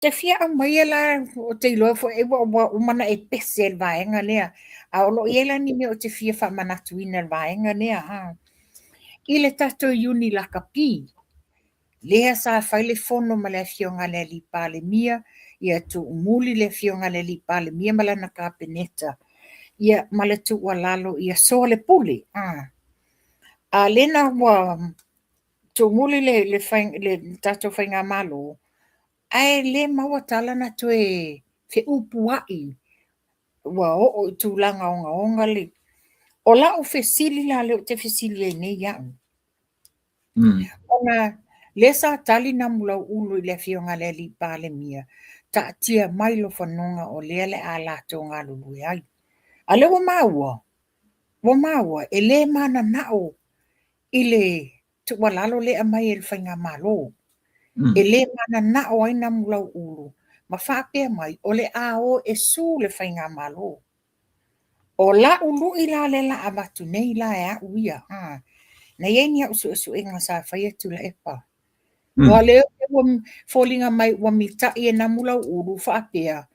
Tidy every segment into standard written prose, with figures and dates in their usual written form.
Te fia mai la o te loa fo e wa mana e pese el vaenga lea. A o lo iela ni me o te fia fa manatuina el vaenga lea. I le tato iuni la kapi. Lea sa faile fono ma le fionga le li pale mia. Ia tu umuli le fionga le li pale mia ma na ka peneta. Ia ma le tu walalo ia so le puli. A lena wa tu umuli le tato fainga malo. Ai le maua tala na tu e fe upuai. Wa o tūlanga onga le. O la o fesili la le o te fesili e nei iau. Ona le sa tali na mula ulu i le fionga le li pale mia. Ta tia mailo whanonga o le ale a lato ngā lulu ai. A le wa maua, e le mana nao i le tu walalo le amai e le whainga malo. E le mana nao ai na mula ulu. Ma whapea mai, o le a o e su le whainga malo. O la ulu i la le la amatu nei la e a uia. Na ieni au su inga sa whaia tu la epa. Wa leo e wa fōlinga mai wa mita i e namula ulu whaapea.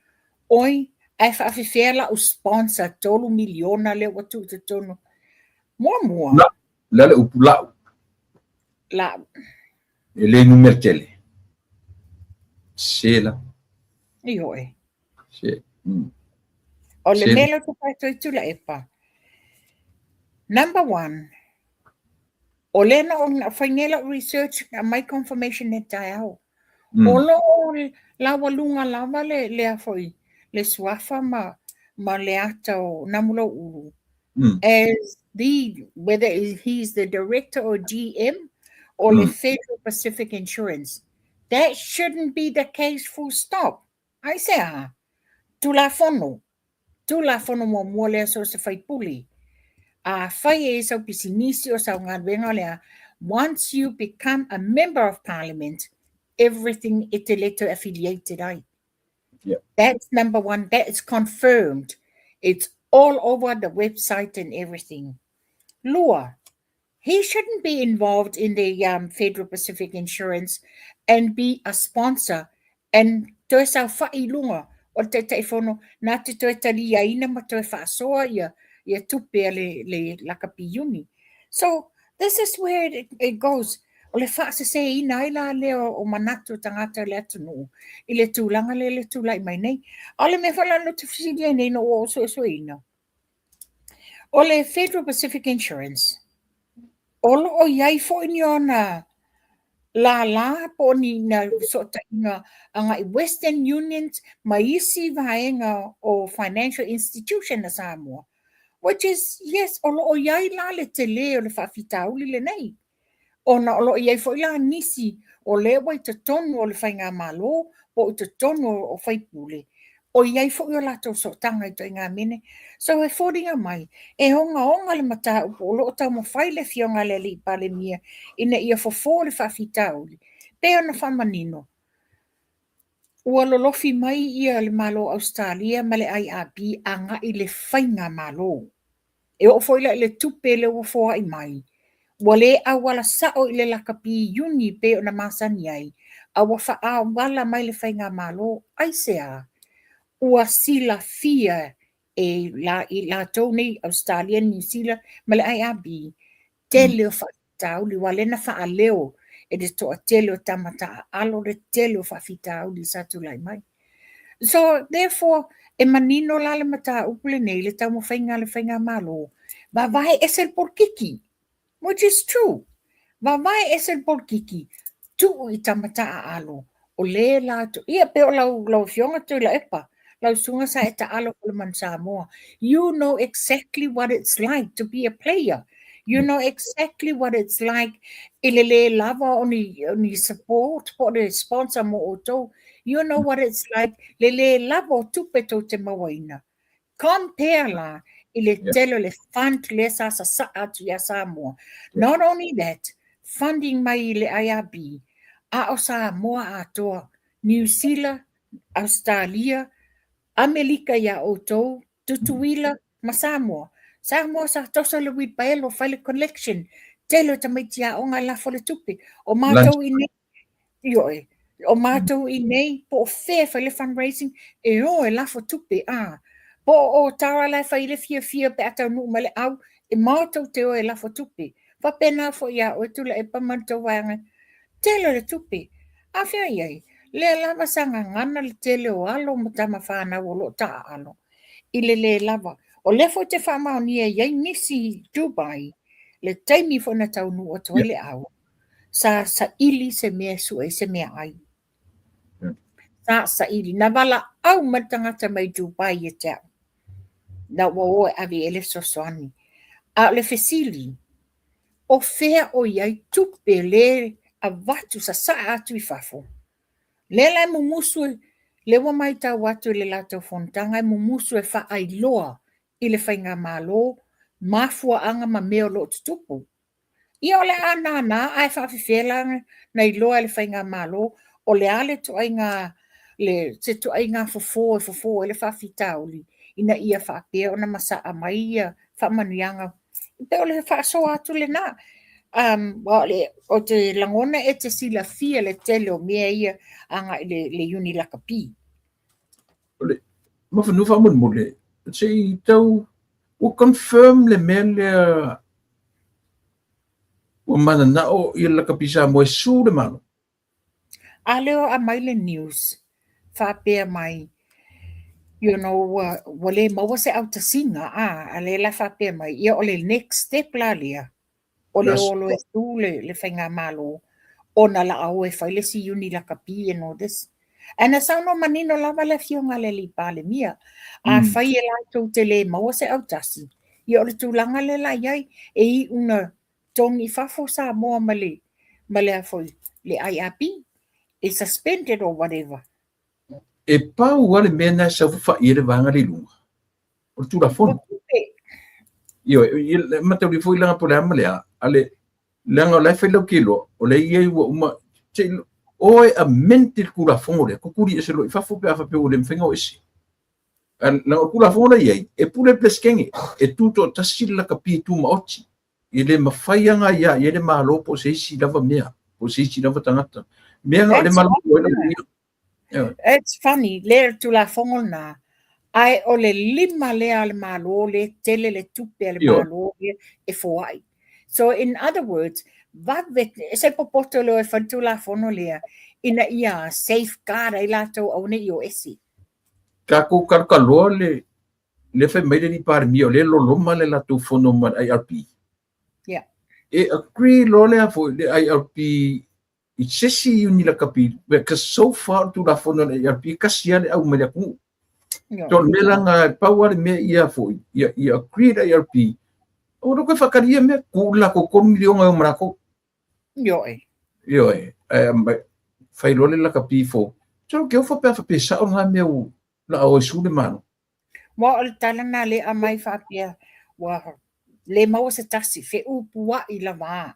Oi, ai whaafewhea la o sponsor tolu miliona le wa tu te tono. Mua. La le upu lau. La. E le numertele. Se la. Iyo e. Se. O le melo tu paitoi tu la epa. Number 1. O lena o na whainela research a mai confirmation e tai au. O lo la walunga lava le afoi. Le swafa ma le ata o namula ulu. As whether he's the director or GM or the Federal Pacific Insurance. That shouldn't be the case, full stop. I say, tu la fono mo mole so se fai puli. Fai e so pisinisi o sa ngadwenga lea. Once you become a member of parliament, everything is elected affiliated. Yeah. That's number 1. That is confirmed. It's all over the website and everything. Lua, he shouldn't be involved in the Federal Pacific Insurance and be a sponsor. And to sa whailunga o te teifono na te toi tali ia ina ma toi whaasoa ia tupe le lakapiyuni. So this is where it goes. O le whaase se ina ila leo o manatu tangata le atunu. I le tūlanga le tūlai mai nei. O le me whala no te whisidia nei no o so ina. O le Federal Pacific Insurance. Olo o iai fo ini ona la po ni na sota inga anga i Western Union ma isi vaenga o financial institution na Samoa. Which is, yes, olo o iai la le tele o le whawhitauli le nei. Ona olo o iai fo ila nisi o le wai te tonu o le whainga malo o te tonu o whaipule. O iai fo io lato so tanga i to inga mene. So e fōringa mai, e honga le mata upo, o loo tau mo whaile fionga le li pale mia, ina ia fo le whawhitauli. Pea na whamanino. Ua lolofi mai ia le malo Australia, ma le IRB anga i le whainga malo. E o foila i le tupe le ufoa i mai. Ua le awala sao i le lakapi yuni pe o na masani ai, a wafa a wala mai le whainga malo, ai sea. Ua sila fia e la toni Australia, New Zealand, ma le IRB, te leo whaitau li walena wha a leo e de toa te leo tamata alo le te leo whaitau li satu lai mai. So, therefore, e manino la le mata upule nei le tau mo whainga le whainga malo, va vai esel por kiki, which is true. Va vai esel por kiki, tu i tamata alo, o le la tu, ia pe o lau fionga tu la epa, lau sunga sa e ta alo kuluman Samoa. You know exactly what it's like to be a player. You know exactly what it's like. Ilele lava oni support for the sponsor mo oto. You know what it's like. Lele lava tupeto te mawaina. Compare la ile telo le fund le sa atu ya Samoa. Not only that, funding mai ile IRB. A o Samoa atoa. New Zealand, Australia, Amerika ya oto, tutuila ma Samoa. Samoa sa tosa le wit baelo file collection. Telo tamaitia o nga la fole tupi. O mātou ine. Ioe. o mātou I nei, po o whea whai le fundraising, e o e lafo tupe, po o tara lai whai le fia pe atau nu male au, e mātou te o e lafo tupe. Fa pena fo ia o tula e pamantou wanga, tele le tupe. A whia iai, le lava sanga ngana le tele o alo matama whana o lo taa alo. I le lava. O le fo te whamao ni e iai nisi Dubai, le taimi fo na tau nu o toile au. Sa ili se mea sua se mea ai. Sa ili. Na wala au matangata mai Dubai e te au. Na wo avi ele sosoani. A le fesili. O fea o iai tupe le a watu sa atu I fafo. Le lai mumusu le wa mai tau watu le lato fontanga mumusu e fa ai loa I le whainga malo mafua anga ma meo lo tutupu. Ia o le ana ai whawhiwhelanga na I loa le whainga malo o le ale to ai ngā le te to ai ngā fofo le whawhitauli ina ia whapea o na masa a mai ia whamanuianga. Pe o le whaasoa atu le nā. O te langona e te sila fia le tele o mea ia anga le uni lakapi. Ma whanu whamun mole. Se I tau o confirm le mea le o mana na o I lakapi sa mo e su le malo. A leo a mai le news. Whapea mai. You know, wale maua se au ta singa. A le la whapea mai. Ia o le next step la lea. O le olo e tu le whainga malo. O na la au e whaile si uni lakapi and all this. Ana sauno manino lava le fionga le li pale mia. A whai e la tau te le maua se au tasi. Ia o le tūlanga le la iai. E I una tongi fafo sa moa male a foi. Le IRP is suspended or whatever. E pau wale mea na sa wha I le vanga le lunga. O tu la fono. Io, matau li foi langa po le amalea. Ale, langa o lai whailau kilo. O le iei wa uma. Oe a mente le kura fongo le. Kukuri e se lo I fafo pe afa pe o le mwhenga o esi. Langa o kura fongo le iei. E pule pleskenge. E tuto tasila ka pi tu maoti. I le mawhaianga ia. I le mahalo po se isi lava mea. Po se isi lava tangata. Mea nga le malo. It's funny. Le tu la fongo na. Ai o le lima le ale malo le tele le tupe ale malo e foai. So in other words, se popoto lo e fantu la fono lea ina ia safeguard ai lato au ne io esi. Kako karkaloa le fai mai le ni pare mio le lo loma le lato fono ma IRP. Yeah. E agree lo le afo le IRP I sesi uni la kapi. Because so far tu la fono le IRP kasia le au me le ku. So me langa paua le me ia fo ia agree le IRP. O ro ko whakaria me ku la ko kon milionga o marako. Yo e. Fai lo le la kapi fo. So ke o fa pe sa o nga me o la o su le mano. Wa o talana le a mai whapea wa le mau se tasi fe upua I la maa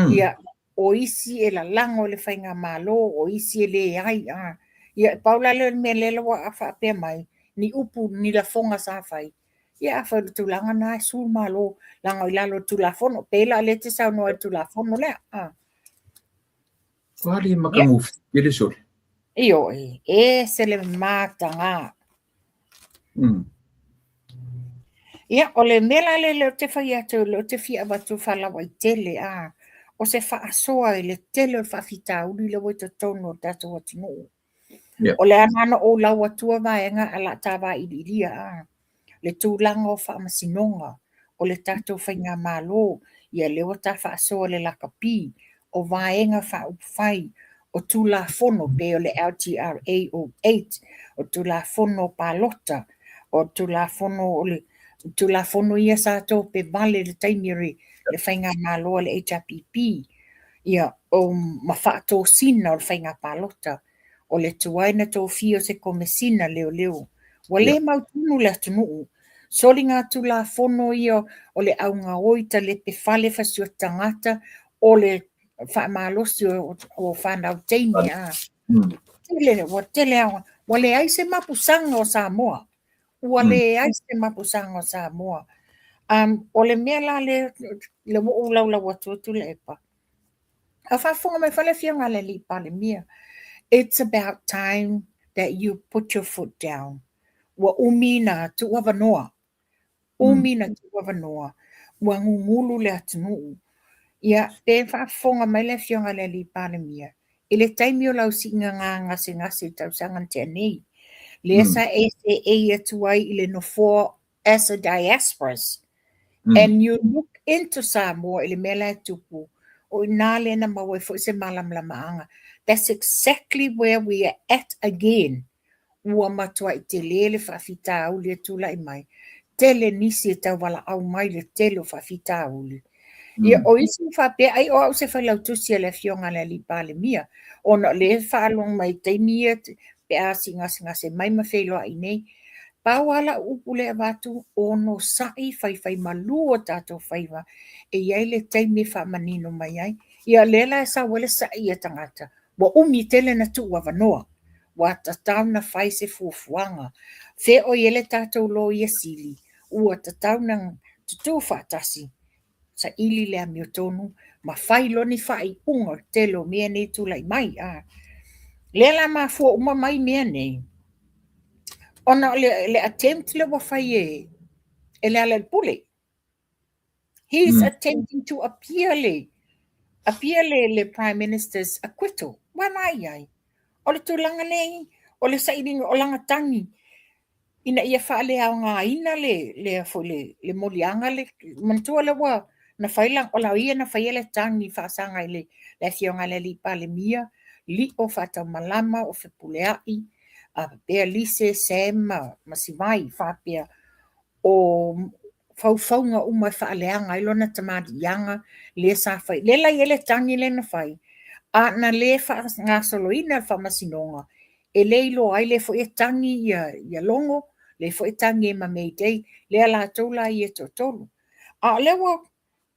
ia o isi e la lango le whainga malo o isi e le ai ia paula le me le wa a whapea mai ni upu ni la fonga sa whai ia a whai tulanga na sul malo lango I lalo tulafono pela le te sau noa tulafono le Wali makamufi ele sole. Iyo e se le matanga. Ia o le mela le te whai atu le te fia watu whala wai tele o se whaasoa le tele o whawhita uri le wai te tono tatu watu no. O le anana o lau atua vaenga ala tawa iriria le tūlanga o whaamasinonga o le tatu whainga malo ia le wata whaasoa le lakapi o vaenga whaupwhai o tūla fono pe o le LTRA o 8 o tūla fono palota o tūla fono o le tūla fono ia sa tō pe vale le taimiri le whainga malo le HRPP ia o mawhaato sina o le whainga palota o le tuaina tō fio se komesina leo. Wa le mautunu le atunu soli ngā tūla fono ia o le aunga oita le pe whale whasio tangata o le whaamalosi o whanau teimi Wa le aise mapusanga o Samoa. Wa le aise mapusanga o Samoa. O le mea la le mo ulau la watu le epa. A whafunga mai whale fia ngā le lipa le mia. It's about time that you put your foot down. Wa umina tu wavanoa. Umina tu wavanoa. Wa ngungulu le atunu. Ia, te whaafonga mai le fionga le li panemia. I le taimi o lau si ngase tau sangan te anei. Le sa ACA atuai I le no as a diasporas. And you look into Samoa I le mela tupu. O ina le na mawe fo se malam la maanga. That's exactly where we are at again. Ua matua I te lele whawhita au le tula I mai. Tele nisi e tau wala au mai le tele o whawhita au le. Ia o isi whape ai o au se whalau tusi le fionga le li pale mia. O na le whaalong mai te mia pe a ngase mai mawhelo ai nei. Pawala upule watu o no sai whai malu o tato whaiwa. E iai le teimi whamanino mai ai. Ia lela e sa wale sai e tangata. Wa umi tele na tu wa wanoa. Wa tatau na whai se fuafuanga. Fe o yele tato lo ia sili. Ua tatau na tutu whatasi. Sa ili le amio tonu. Ma whai loni whai unga telo mea nei tulai mai. Lela ma fua uma mai mea nei. Ona le attempt le wafai e le ala pule. He's attempting to appeal le Prime Minister's acquittal. Wanai ai. O le tūlanga nei, o le sairing o langa tangi. Ina ia whaale au ngā ina le molianga le mantua le wa. Na whailang o lau ia na whaiele tangi whaasanga I le fionga le li pale mia. Li o whatau malama o whipuleai. Pea lise sema masivai whapea o whauwhaunga umai whaaleanga ilona tamadi yanga le sa whai. Lela ele tangi le na whai. A na le ngā soloina whamasinonga. E le ilo ai le fo e tangi ia longo, le fo e tangi e mameidei, le ala tola I e totolu. A le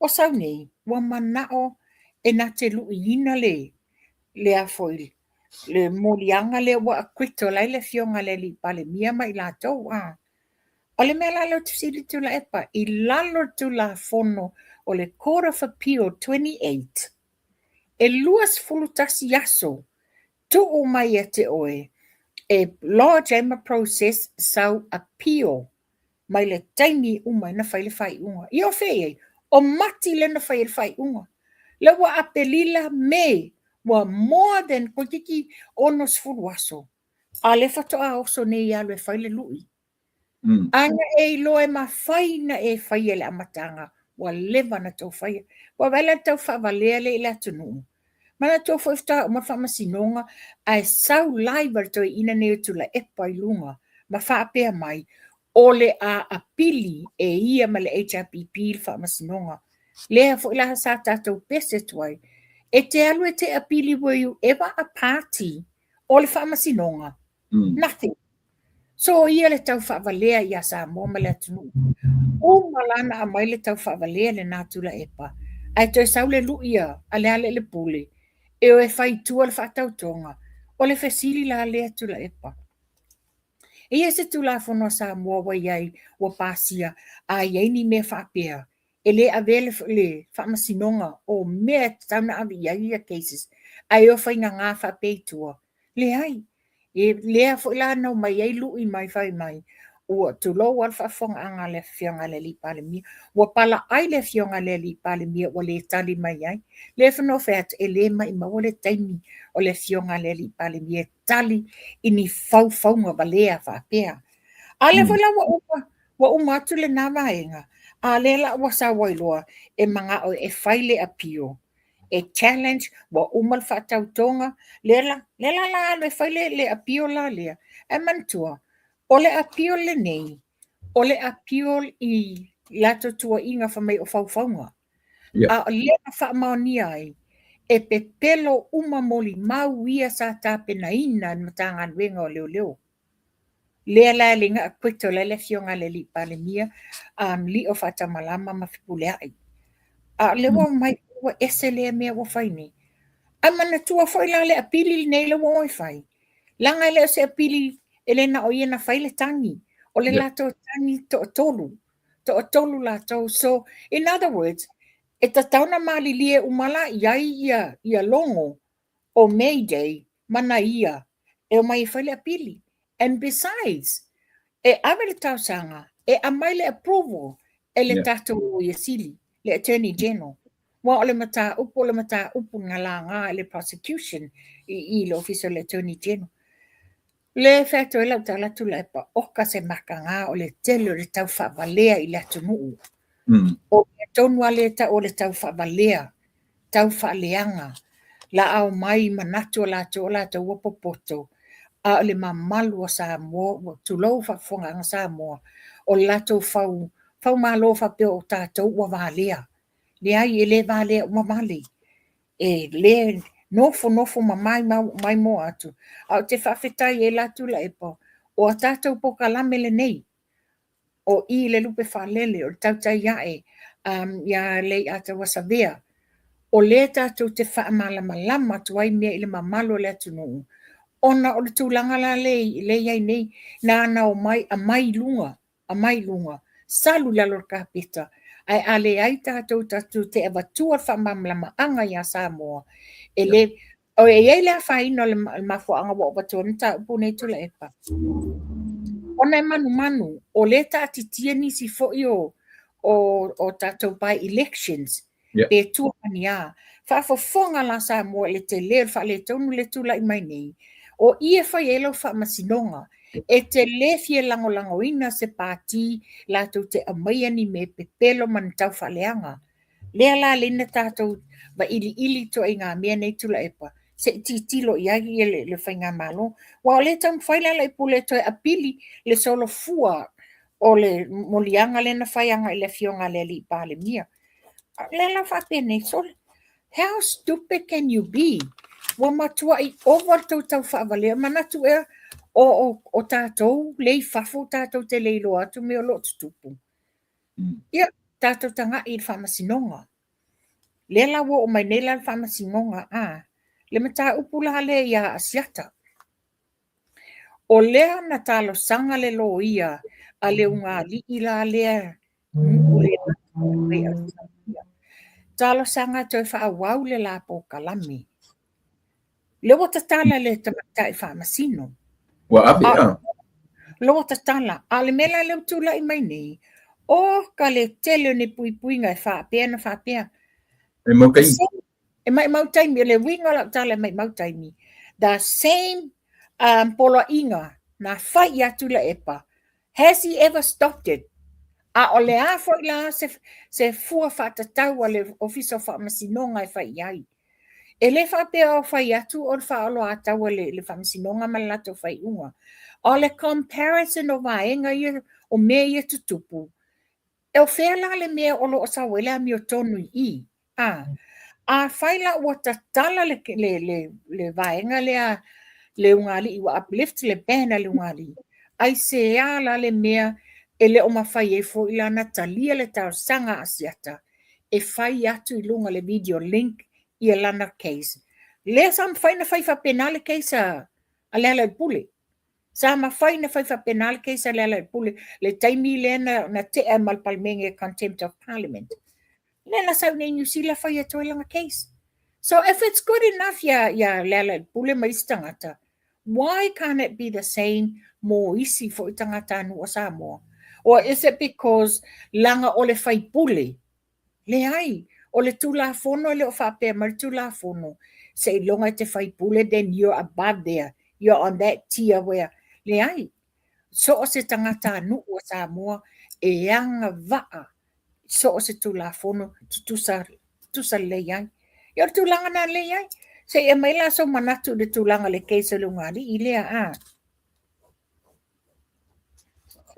o sau nei, wa manao e na te luina le a foili. Le molianga le wa akwito lai le fionga le li pale mia mai la tau o le mea lalo tusiri tu la epa I lalo tu la fono o le Court of Appeal 28 e luas fulutasi yaso tu o mai e te oe e law jama process sau appeal mai le taimi umai na whaile whai unga I o whee o mati le na whaile whai unga le wa apelila me wa more than kotiki onos fuluaso. A le whatoa oso nei a le whaile lui. Anga e loe ma whaina e whaiele amatanga wa lewa na tau whaia. Wa wela tau whawalea le ila tunu. Mana tau whaifta o ma whamasinonga a e sau laivar toi ina neo tula epa I lunga ma whaapea mai o le a apili e ia ma le HRPP le whamasinonga. Lea fo ilaha sa tātou pese tuai. E te alu e te apili were you ever a party o le whamasinonga? Nothing. So ia le tau whawalea ia sa mōma le atunu. O malana a mai le tau whawalea le nātula epa. Ai toi sau le luia a le ale le pule. E o e whai tua le whatau tonga. O le whesili la le atula epa. E ia se tula whanua sa mōwa iai wa pāsia a iai ni me whapea. E le avele le whamasinonga o mea tauna avi iai cases. Ai o whainga ngā whapeitua. Le ai. E lea fo ila nau mai ai lui mai whai mai. Ua tu lo wal whafonga anga le fionga le li pale mia. Ua pala ai le fionga le li pale mia o le tali mai ai. Le whanau whaat e le mai maua le taimi o le fionga le li pale mia tali ini whauwhaunga walea whapea. A le wala wa umatu le namaenga. A le la wa sa wailoa e manga o e whaile apio. E challenge wa umal whatautonga lela la le whaile le apio la lea. E mantua, o le apio le nei, o le apio I lato tua inga whamei o whauwhaunga. A lea whamaonia ai, e pepelo umamoli mau ia sa tāpena ina matanga wenga o leo. Lea la linga a kwito le fionga le li pale mia, li o whatamalama mawhipulea ai. A lewa mai wa ese lea mea wa whaini. A mana tua whaila le apili nei le wa whai. Langa le se apili ele na o iena whaile tangi. O le lato tangi to tolu lato. So, in other words, e ta tauna mali lie umala iai ia longo o May Day mana ia e o mai whaile apili. And besides, e ave le tausanga, e amai le approval e le tātou o Iasili, le Attorney General. Wa o le mata upu ngā la ngā le prosecution i le officer le Attorney General. Le whātou e lau tālatu la epa oka se maka ngā o le tele o le tau whavalea i le atu nuu. O le tonua le ta o le tau whavalea, tau whaleanga, la au mai manatu la tau wapopoto, a le mamalu o Samoa, tulou whafonga ngā Samoa, o lato fau malo whapeo o tātou ua valea. Le ai e le valea ua mali. E le nofo mai mo atu. Au te whawhetai e latu la epo, o a tātou po kalame le nei, o i le lupe whalele, o tautai iae, ia le ata wasavea, o le tātou te whaamalama tuai mea i le mamalo le atu nuu. Ona o le tūlanga la le iai nei, na ana o mai, a mai lunga, salu lalo ka pita, ai ale ai tātou te evatua whamamlama anga ia Samoa, e le, o e le whaino le mafuanga wa watua nita upu nei tula epa. Ona e manu, o le tātitia nisi fo o tātou by elections, e tuani a, whafofonga la Samoa le te leo whale tonu le tula i mai nei, o ia whai elo whaamasinonga, e te lefie lango ina se pāti la tau te amaiani me pepelo man tau whaleanga. Lea la lena tātou wa ili to e ngā mea nei tula epa, se titilo iagi e le whai ngā malo, wa o le tau mwhaila la ipule to e apili le solo fua o le molianga lena whaianga i le fionga le li pāle mia. Le la whapene, so how stupid can you be? Wa matua i over tau whaavale, manatu e o tātou, lei whafo tātou te leilo atu me o lotu tupu. Ia, tātou tanga i whamasinonga. Le la wo o mai nei la whamasinonga le mata upula le ia asiata. O lea na talo sanga le lo ia, a le unga li ila lea, talo sanga toi whaawau le la po kalami. Le wata tala le tamata i whamasino. Wa abe Lo tala, ale mela le tula i mai nei. O ka le tele ni pui ngai whapea. e mo kai E mai mautaimi, le winga la tala mai mautaimi. The same polo inga na whai atu la epa. Has he ever stopped it? A o le a fo la se fua whatatau a le officer whamasinonga i whai ai. E le whapea o whai atu o le whaalo atau le whamasinonga malato whai unga. O le comparison o vaenga ia o mea ia tutupu. E o whela le mea o lo o sawela mi o tonu i. A whaila ua tatala le vaenga le ungali i wa uplift le pena le ungali. Ai se ala le mea e le o mawhai e fo ila na talia le tau sanga asiata. E whai atu i lunga le video link i lana case. Le sam whaina whaifa penale case a le pule. Sa ma whaina whaifa penale case a le pule. Le taimi le na te e malpalmenge contempt of parliament. Le na sa New Zealand whai ato langa case. So if it's good enough ya le pule maistangata, why can't it be the same mo isi fo itangata anu o Samoa? Or is it because langa o le whai pule? Le ai, o le tula fono le o whapea mar tula fono. Say longa te whai pule, then you're above there. You're on that tier where, le ai. So o se tangata anu o Samoa, e anga waa. So o se tula fono, tusa le ai. Yo tulanga na le ai. Say e maila so manatu le tulanga le keisa lungari, ilea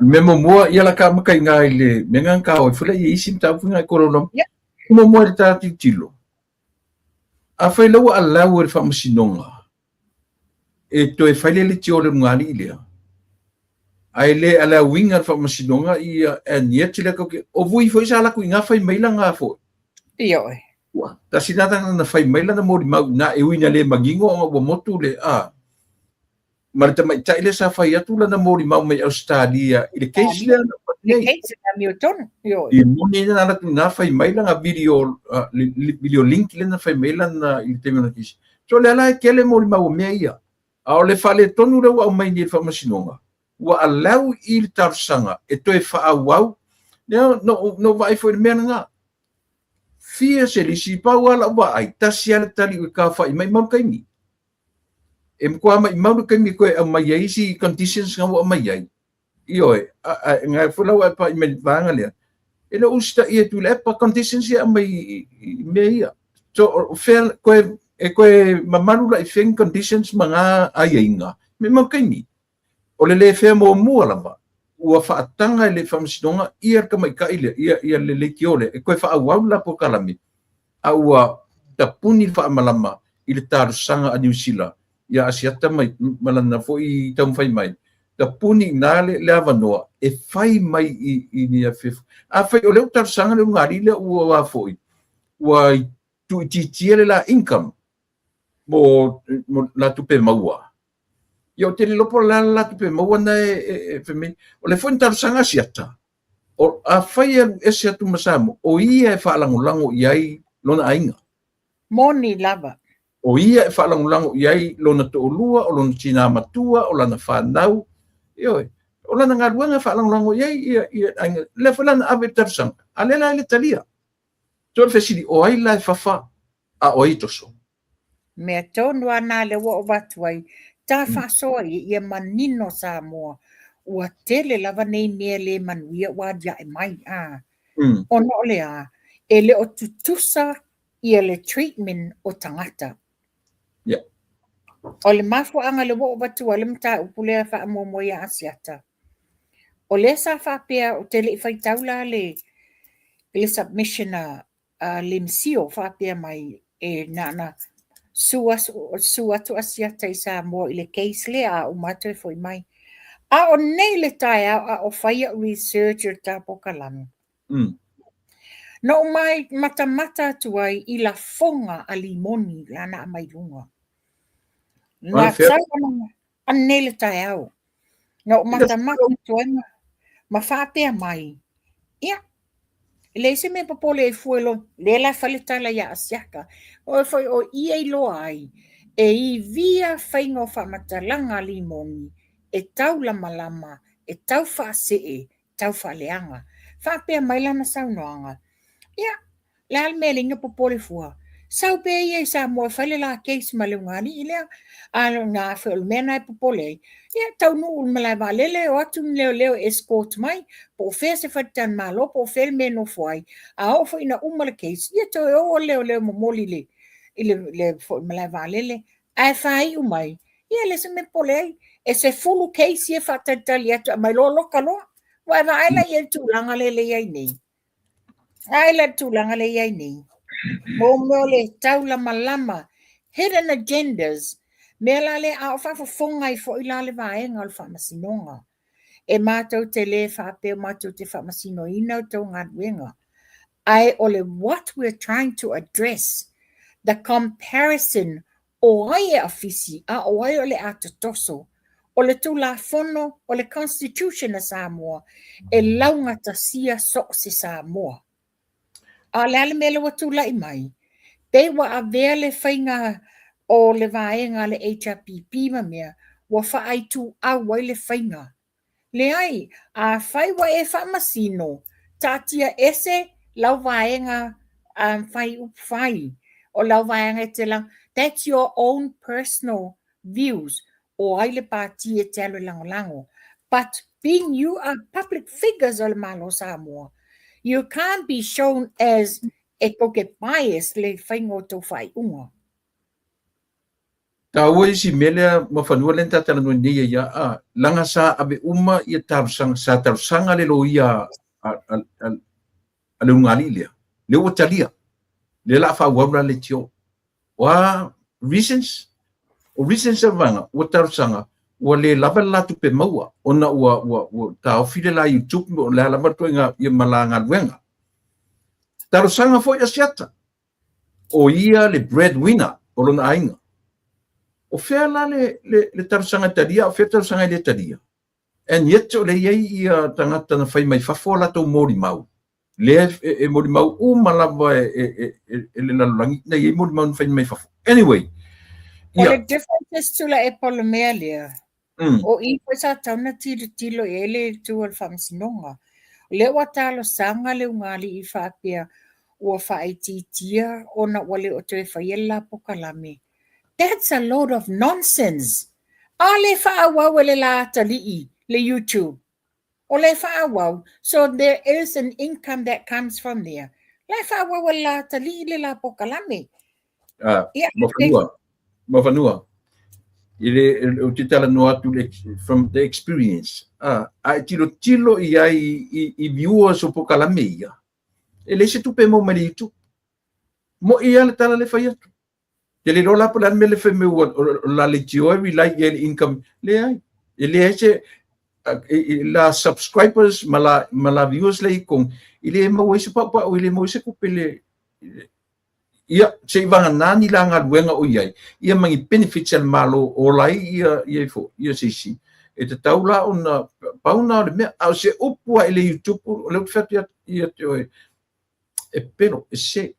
memo mua ia la ka makai ngai le menga ka o fula i sim tau funga korono mo mo le tati tilo a fai lo ala o fa masinonga e to e fai le tio le ngali le ai le ala winga fa masinonga i en yet le ko o vui foi sala ku nga fai maila nga fo iyo wa ta sinata na fai maila na mo na e wina le magingo o motu le Mar te mai taile sa fai atu lana mori mau mai Australia i le case le ana le keisa na miotonu yo i moni na na fai mai langa video link le na fai mai lana i te mena kisi so le ala kele mo mau me ia a o le fale tonu le wa mai ni fa masinonga wa alau il tarsanga e toe fa au no vai foi menanga fia se li si pa wala wa ai tasia tali ka fa mai mau kai ni em kwa mai mau kai mi ko mai ai si conditions nga mai ai io nga fula wa pa me vanga le ina usta ia tu le pa conditions ia mai me ia so fel ko mamalu la ifeng conditions manga ainga me mau kai ni o le fe mo mua lava ua faatanga le famasinonga ia ka mai ka ile ia le kiole e koe faawau la po kalami a ua tapuni faamalama i le tarusanga a New Zealand ia asiata mai malana fo i taumwhai mai tapuni na le avanoa e fai mai i ni a fifu a fai o leo tarusanga le ngari le ua wa foi ua tu titiele la income mo la tupe maua yo te lopo la tu pe mo na fe me o le fon tar sanga siata o a fai e sia tu masamo o ia e fa lango iai lona ainga moni lava o ia e fa lango iai lona to lua o lona tina matua o lana fa nau yo o lana ngaruanga fa lango iai ia ainga le falan ave tar sanga alela le talia to fe sidi o ai la fa a oitoso me tonu ana le wo watuai ta fasoa ia manino Samoa ua tele lava nei mea le manuia ua dia e mai ono le e le o tutusa ia le treatment o tangata o le mafuanga le wo watu le mta upule a wha mo ia asiata o le sa whapea o tele i whaitaula le submission le msio whapea mai e nana sua tu asiata i Samoa i le case le a umato e foi mai. A o nei le tai a o whaia researcher ta pokalami. No mai mata tuai i la fonga a limoni lana a mai lunga. Na tsaka a nei le tai au. No mata tuai ma whapea mai. Ia. Le se me popole e fuelo le la faletala ya asiaka o foi o ia lo ai e I via faingo fa matalanga limoni e tau la malama e tau fa se tau fa leanga fa pe mai la na saunoanga ia la almelinga popole fua sau pe ia sa mo fale la case malungani ile alo na fel mena popole ia tau no mala valele o atu leo escort mai po fe se fatan malo po fel meno foi a o foi na umala case ia to o leo momoli le mala valele ai fai umai ia le se me pole e se full case ia fatatalia mai lo lokalo wa vai la ia tu langa le ia nei ai la tu langa le ia nei Momole taula malama hidden agendas melale a fa fonga I fo ilale vaenga al famasinonga e mato tele fa pe mato te famasino ina to ngadwenga ai ole what we're trying to address the comparison o ai afisi a o ai ole atotoso ole tu la fono ole constitution a Samoa e launga tasia so se Samoa a le mele watu lai mai. Te wa a vele whainga o le vaenga le HRPP ma mea, wa wha ai tu a wai le whainga. Le ai, a whai wa e whamasino, tatia ese lau vaenga whai up whai, o lau vaenga te lang, that's your own personal views, o ai le pāti e te alo lango. But being you are public figures o le malo Samoa, you can't be shown as e koke bias le whaingo tō whai unga. Ta oi si melea mawhanua len tatala no nia ia a langa sa abe uma ia tarusanga le lo ia a le ungali lea. Le ua talia. Le la whauaura le tio. Wa reasons a vanga ua tarusanga ua le lava latu pe maua ona ua ta ofile la YouTube o le alama toinga ia malanga luenga. Tarusanga foi asiata. O ia le breadwinner o lona ainga. O fea la le tarusanga taria, o fea tarusanga le taria. And yet o le iei ia tangata na whai mai whafola tau mori mau. Le e mori mau malava e le lalulangi, na iei mori mau na whai mai whafo. Anyway, O le differences tula e polo mea lea. Mm. O I koe sa tauna tilo e le tua le whamsinonga. Le wa talo sanga le ungali I whaapea ua whaititia ona wale o te whaiela pokalame. That's a load of nonsense. A le whaawau le la talii, le YouTube. O le whaawau. So there is an income that comes from there. Le whaawau le la talii le la pokalame. Mafanua. Ile o te tala no atu from the experience. Ai tilo I viewers o pokalame ia. Ele se tupe mo maritu. Mo ia le tala le whai atu. Te le rola pala me le whai me ua la le tio every like get income. Le ai. Ele se la subscribers mala viewers le kong. Ile mo se pa o ile mo se kupele. Ia se vanga nani la ngaluenga o iai. Ia mangi benefits al malo o lai ia fo. Ia se si. E te taula ona pauna le mea au se upua ele YouTube o le whatu ia te oe. E pero e se.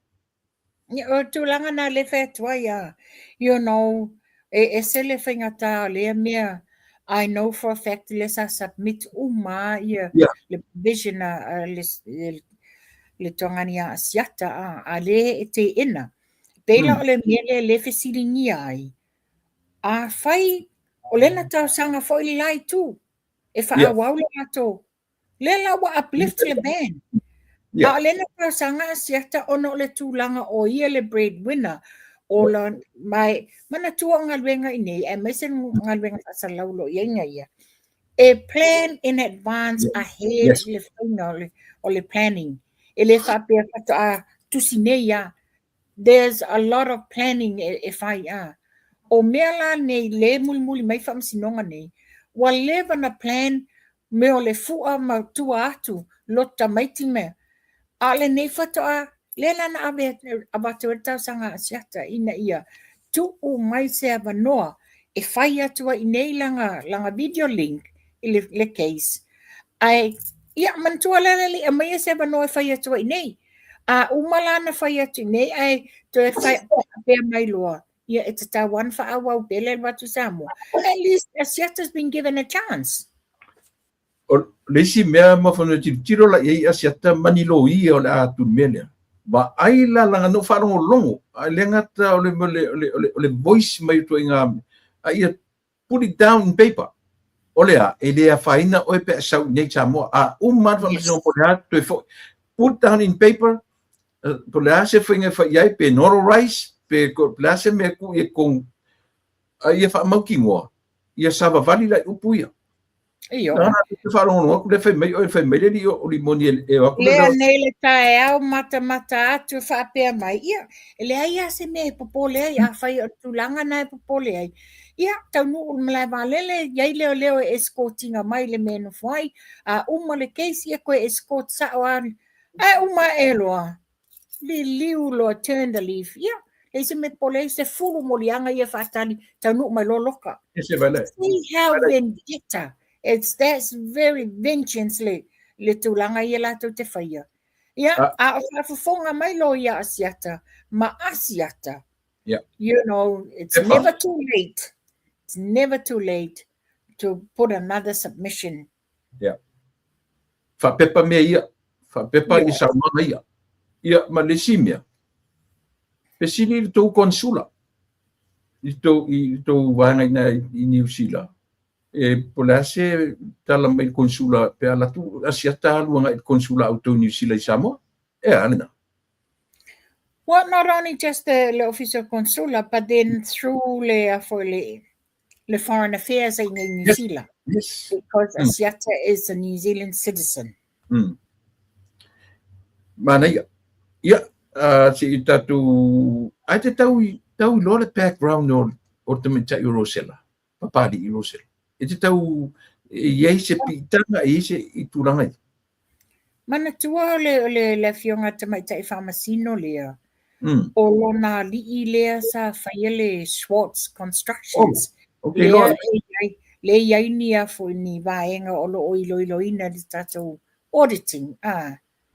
O tūlanga nā le whetua ia. You know, e se le whaingata le mea. I know for a fact le sa submit uma ia le provision le tongani a asiata a le te ina. Pela o le mea le whesiringi ai. A whai o le na tau sanga foi lai tu. E whaawau le ato. Le lawa uplift le band. A le na tau sanga asiata ono le tūlanga o ia le breadwinner. O la mai mana tua ngalwenga ini e mesen ngalwenga asalaulo yenga ia. A plan in advance ahead le final o le planning. E le whapea kata a tusineia. There's a lot of planning if I o mea la nei le muli mai whamsinonga nei. Wa leva na plan me o le fua ma tua atu lota maiti mea. A le nei whatoa le lana abatu e tau sanga asiata ina ia. Tu o mai se avanoa e whai atua I nei langa video link I le case. Ai, ia mantua le a mai se avanoa e whai atua I nei. A umalana whai atu nei ai to e whai apea mai loa. Ia e te tauan whaawau pele watu Samoa. At least asiata's been given a chance. O lesi mea mawhanu tiro la iei asiata manilo ia o le atu mele. Ba ai la langa no wharongo longo. Ai le ngata o le voice mai to inga. Ai ia put it down in paper. O lea, e lea whaina o e pe asau nei Samoa. A umman whamasino po lea to e put down in paper. Po lea se whainga whaiai pe notarize. Pe ko lea se mea ku e kong. Ai e whamauki ngoa. Ia sava vali lai upu ia. Iyo. Te wharongo noa, kule whai mai, o whai mai leri o limoni e waku. Lea nei le tae au mata atu whapea mai. Ia, lea ia se me popole ai, a whai o tūlanga nai popole ai. Ia, tau nuu malai wālele, iai leo e escortinga mai le menu whai, a uma le keisi e koe escort sa o ari. A uma e loa, li liu loa turn the leaf. Ia, le se me pole se furu molianga ia whatani, tau nuu mai lo loka. Se vale. See how vendetta. That's very vengeance le tūlanga ia lato te whaia. Ia, a whafonga mai lo ia asiata, ma asiata. Yeah. You know, it's never too late. It's never too late to put another submission. Yeah. Whapepa mea ia. Whapepa I sa mana ia. Ia, ma le simia. Pesini I tō konsula. I tō wāngai na I New Zealand. E polase tala mai konsula pe ala tu asiata luanga konsula auto New Zealand Samoa e alena. Well, not only just the official consular, but then through le foreign affairs in New Zealand. Yes. Because Asiata is a New Zealand citizen. Mana ia. Ia si tatu ai te tau lo le background o te mita I Rosella. Papadi I Rosella. E te tau iei se pitanga I se I tūranga. Mana tua le fionga te mai tai whamasino lea. O lona li lea sa whaiele Schwartz Constructions. Okay, le iai nia fo ni vaenga o lo ina di tatou auditing.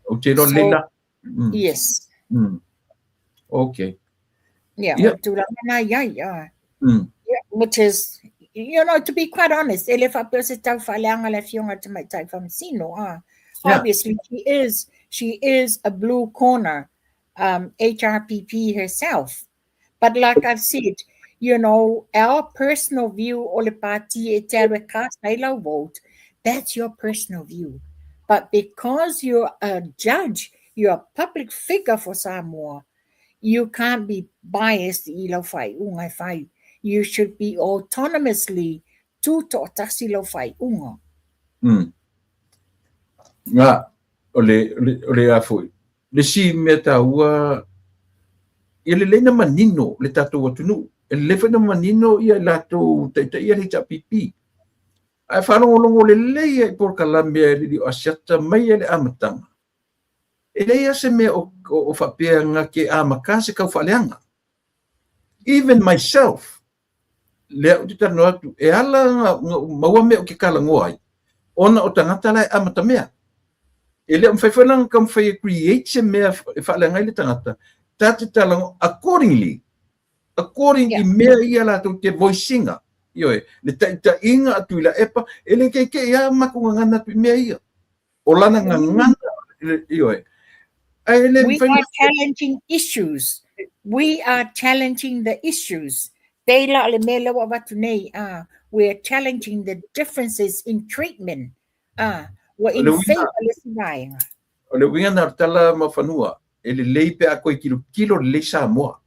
O te ro lela. Yes. Okay. Yeah, o tūranga na iai. which is, to be quite honest, ele whapea se tau whaleanga le fionga te mai tai whamsino. Obviously, she is a blue corner HRPP herself. But like I've said, our personal view, ole pāti e te awe kāsaila vote, that's your personal view. But because you're a judge, you're a public figure for Samoa, you can't be biased i lau whai unga whai. You should be autonomously tūto o tasi lau whai unga. Ngā, ole a fui. Le si mea tā ua, ia le leina manino le tātou atunu. E le whana manino ia lātou taita ia le pipi. Ai whanongolongo le leia i por kalamea le li o asiata mai le amatanga. E leia se mea o whapea ngā ke amaka se kau whaleanga. Even myself, lea o te tano atu, e ala maua mea o ke kalangoa ai. Ona o tangata lai amata mea. E lea mwhaiwhananga kam whai create se mea e whaleanga i le tangata. Tāte talango according i mea ia lātou te voicinga. Ioe, le taita inga atu ila epa, e le keike ia makunga ngana tu mea ia. O lana ngana, ioe. We are challenging issues. We are challenging the issues. We are challenging the differences in treatment. We're in favor of o le winga na tala mawhanua, e le leipe a koe kilo le Samoa.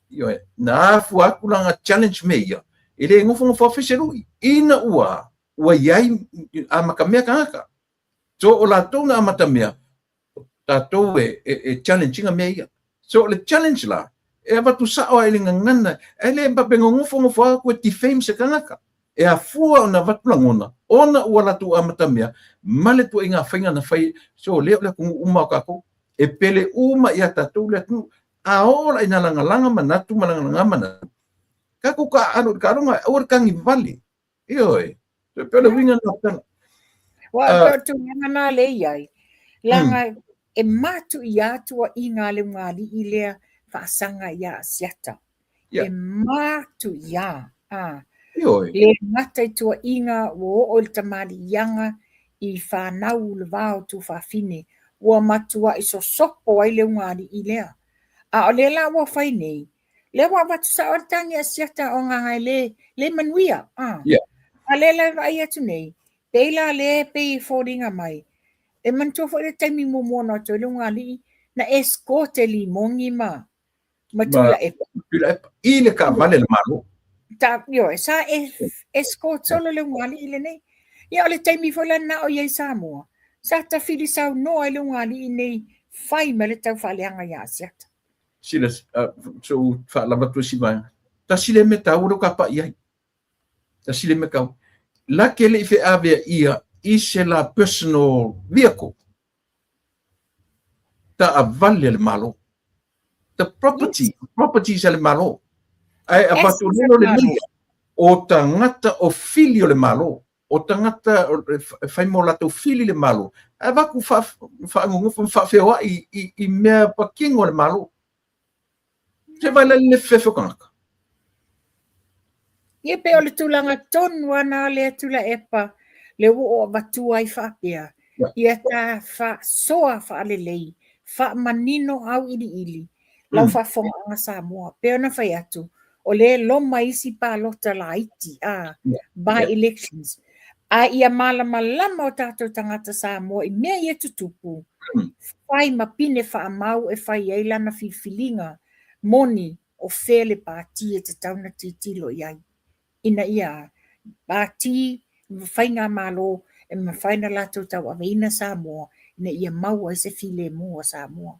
Ioe, na afu aku langa challenge me ia. E le ngofo whawhiserui. Ina ua iai a makamea kangaka. So o la tōna amatamea, tātou e challenging a mea ia. So le challenge la, e awatu sao e le ngangana, e le mbapenga ngofo aku e tifame se kangaka. E a fua o na vatulangona, ona ua latu amatamea, male tu inga whainga na whai, so leo le kungu uma o kako, e pele uma ia tātou le atu, a ola ina langa manatu, malanga manatu. Kako ka anu ka runga or kangi vale. Ioe. Te pele winga na tala. Wa tu ngana le iai. Langa e matu ia tua i ngā le ngali i lea whaasanga ia siata. E matu ia. Ioe. Le ngata i tua inga wo o le tamari ianga i whanau le vāo tu whawhine. Ua matua i so sopo ai le ngali i lea. A o le la wa whainei. Le wa watu sa o tangi a siata o ngā le manuia. A le la vai atu nei. Peila le pei fōringa mai. E mantua fo le taimi mōmona to le ngali na escorte li mongi ma. Matula e. I le ka vale le malo. Sa escort solo le ngali i le nei. Ia o le taimi fo le na o iei Samoa. Sa ta fili sau noa le ngali i nei fai ma le tau whaleanga ia siata. Sila so whaalama tu si mai. Ta sile me tau ro ka pa iai. Ta sile me kau. La kele ife avea ia i se la personal vehicle. Ta avale le malo. The property se le malo. Ai a patu lelo le lia. O tangata o filio le malo. O tangata fai mo lato fili le malo. Ai vaku whaangungu whawhewha i mea pakingo le malo. Se vai le fefo kanaka. Ie pe o le tulanga tonu ana le tula epa le o vatua i whapea. Ia ta wha soa wha alelei, wha manino au ili. Lau wha whonga Samoa. Pe ona whai atu. O le loma isi pa lota la iti by elections. A ia malama o tātou tangata Samoa i mea ia tutupu. Whai mapine wha amau e whai eilana whiwhilinga. Moni o whele pāti e te tauna titilo iai. Ina ia, pāti, whainga malo, e mawhaina lato tau aweina Samoa, ina ia maua e se while mua Samoa.